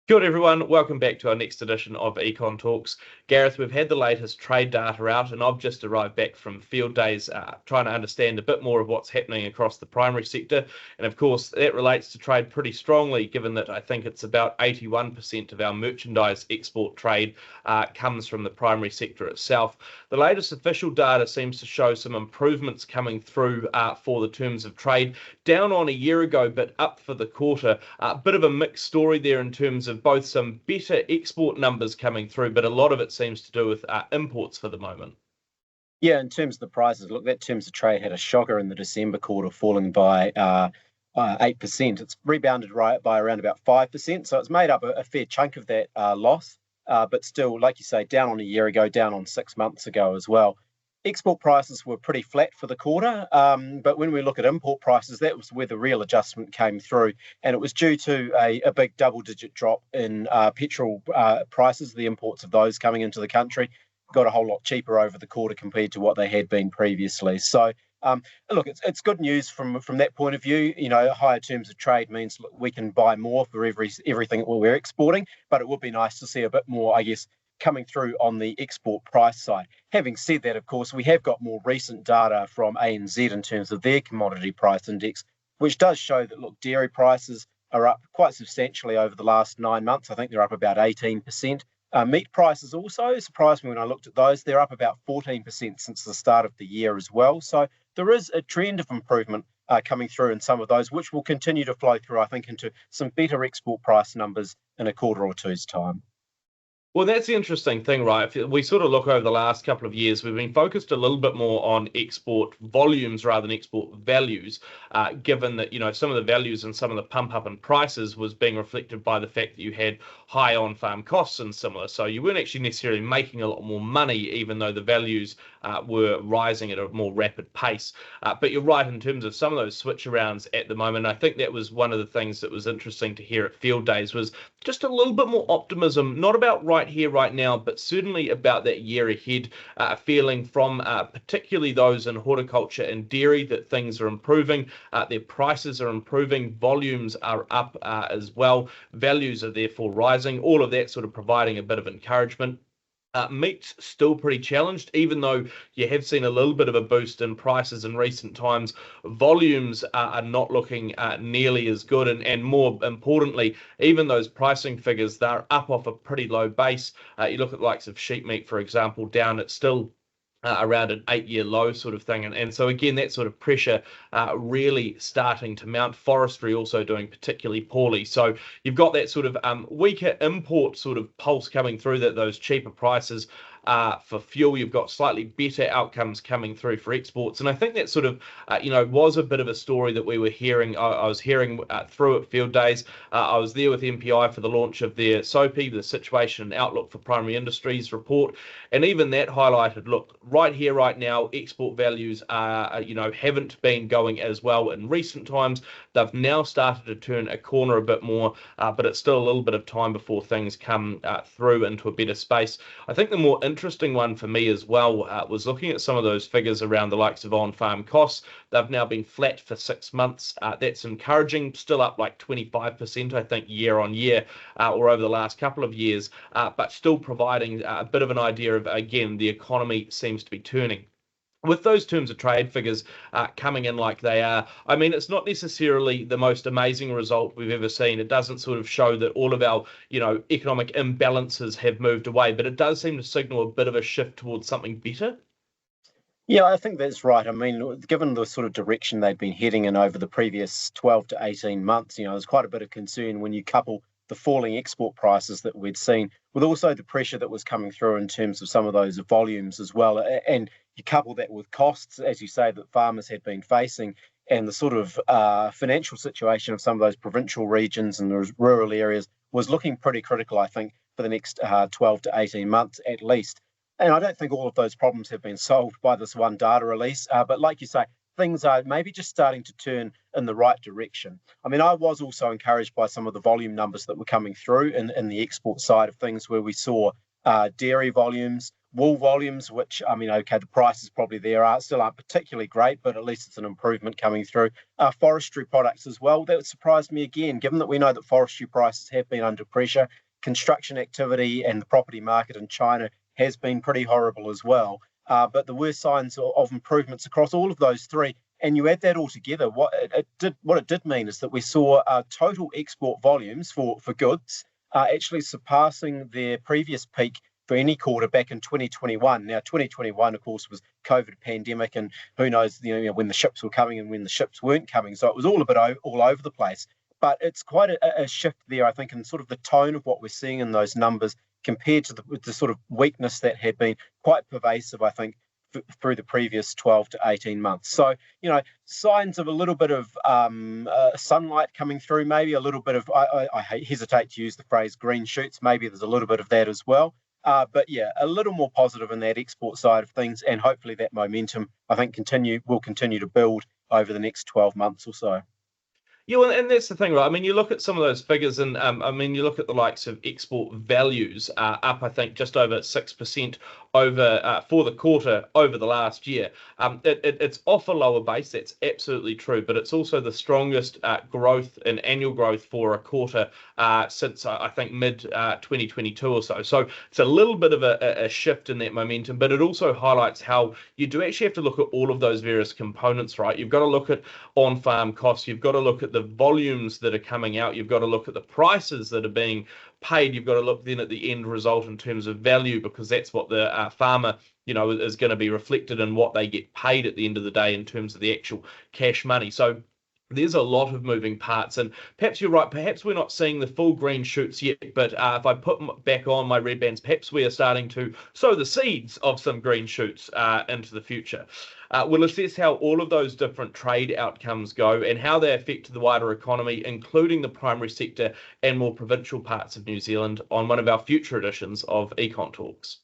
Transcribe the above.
Kia ora everyone, welcome back to our next edition of Econ Talks. Gareth, we've had the latest trade data out and I've just arrived back from field days trying to understand a bit more of what's happening across the primary sector. And of course, that relates to trade pretty strongly, given that I think it's about 81% of our merchandise export trade comes from the primary sector itself. The latest official data seems to show some improvements coming through for the terms of trade, down on a year ago, but up for the quarter. A bit of a mixed story there in terms of both some better export numbers coming through, but a lot of it seems to do with imports for the moment. Yeah, in terms of the prices, look, that terms of trade had a shocker in the December quarter, falling by 8%. It's rebounded right by around about 5%, so it's made up a fair chunk of that loss, but still, like you say, down on a year ago, down on 6 months ago as well. Export prices were pretty flat for the quarter, but when we look at import prices, that was where the real adjustment came through, and it was due to a big double-digit drop in petrol prices, the imports of those coming into the country got a whole lot cheaper over the quarter compared to what they had been previously. So, look, it's good news from that point of view. You know, higher terms of trade means we can buy more for everything that we're exporting, but it would be nice to see a bit more, I guess, coming through on the export price side. Having said that, of course, we have got more recent data from ANZ in terms of their commodity price index, which does show that, look, dairy prices are up quite substantially over the last 9 months. I think they're up about 18%. Meat prices also surprised me when I looked at those. They're up about 14% since the start of the year as well. So there is a trend of improvement coming through in some of those, which will continue to flow through, I think, into some better export price numbers in a quarter or two's time. Well, that's the interesting thing, right? If we sort of look over the last couple of years, we've been focused a little bit more on export volumes rather than export values, given that, you know, some of the values and some of the pump up in prices was being reflected by the fact that you had high on-farm costs and similar. So you weren't actually necessarily making a lot more money, even though the values were rising at a more rapid pace. But you're right in terms of some of those switch arounds at the moment. I think that was one of the things that was interesting to hear at field days was just a little bit more optimism, not about right here, right now, but certainly about that year ahead, feeling from particularly those in horticulture and dairy that things are improving, their prices are improving, volumes are up as well, values are therefore rising, all of that sort of providing a bit of encouragement. Meat's still pretty challenged, even though you have seen a little bit of a boost in prices in recent times. Volumes are not looking nearly as good, and more importantly, even those pricing figures, they're up off a pretty low base. You look at the likes of sheep meat, for example, down at still around an 8-year low sort of thing. And so again, that sort of pressure really starting to mount. Forestry also doing particularly poorly. So you've got that sort of weaker import sort of pulse coming through, that those cheaper prices for fuel. You've got slightly better outcomes coming through for exports. And I think that sort of, was a bit of a story that we were hearing. I was hearing through at field days. I was there with MPI for the launch of their SOPI, the Situation and Outlook for Primary Industries report. And even that highlighted, look, right here, right now, export values are, haven't been going as well in recent times. They've now started to turn a corner a bit more, but it's still a little bit of time before things come through into a better space. I think the more interesting one for me as well was looking at some of those figures around the likes of on-farm costs. They've now been flat for 6 months. That's encouraging, still up like 25%, I think, year on year or over the last couple of years, but still providing a bit of an idea of, again, the economy seems to be turning. With those terms of trade figures coming in like they are, I mean, it's not necessarily the most amazing result we've ever seen. It doesn't sort of show that all of our, economic imbalances have moved away, but it does seem to signal a bit of a shift towards something better. Yeah, I think that's right. I mean, given the sort of direction they've been heading in over the previous 12 to 18 months, there's quite a bit of concern when you couple the falling export prices that we'd seen with also the pressure that was coming through in terms of some of those volumes as well. And you couple that with costs, as you say, that farmers had been facing, and the sort of financial situation of some of those provincial regions and those rural areas was looking pretty critical, I think, for the next 12 to 18 months at least. And I don't think all of those problems have been solved by this one data release. But like you say, things are maybe just starting to turn in the right direction. I mean, I was also encouraged by some of the volume numbers that were coming through in the export side of things, where we saw dairy volumes wool volumes, which, I mean, okay, the prices probably still aren't particularly great, but at least it's an improvement coming through. Forestry products as well. That surprised me again, given that we know that forestry prices have been under pressure. Construction activity and the property market in China has been pretty horrible as well. But there were signs of improvements across all of those three. And you add that all together, what it did mean is that we saw total export volumes for goods actually surpassing their previous peak for any quarter back in 2021. Now, 2021, of course, was COVID pandemic, and who knows, when the ships were coming and when the ships weren't coming. So it was all a bit all over the place. But it's quite a shift there, I think, in sort of the tone of what we're seeing in those numbers compared to the sort of weakness that had been quite pervasive, I think, through the previous 12 to 18 months. So, signs of a little bit of sunlight coming through, maybe a little bit of, I hesitate to use the phrase green shoots, maybe there's a little bit of that as well. But yeah, a little more positive in that export side of things, and hopefully that momentum, I think, will continue to build over the next 12 months or so. Yeah, well, and that's the thing, right? I mean, you look at some of those figures, and I mean, you look at the likes of export values up, I think, just over 6% over for the quarter over the last year. It's off a lower base, that's absolutely true, but it's also the strongest growth in annual growth for a quarter since I think mid 2022 or so. So it's a little bit of a shift in that momentum, but it also highlights how you do actually have to look at all of those various components, right? You've got to look at on-farm costs, you've got to look at the volumes that are coming out, you've got to look at the prices that are being paid, you've got to look then at the end result in terms of value, because that's what the farmer is going to be reflected in what they get paid at the end of the day in terms of the actual cash money. So there's a lot of moving parts, and perhaps you're right, perhaps we're not seeing the full green shoots yet, but if I put back on my red bands, perhaps we are starting to sow the seeds of some green shoots into the future. We'll assess how all of those different trade outcomes go and how they affect the wider economy, including the primary sector and more provincial parts of New Zealand, on one of our future editions of Econ Talks.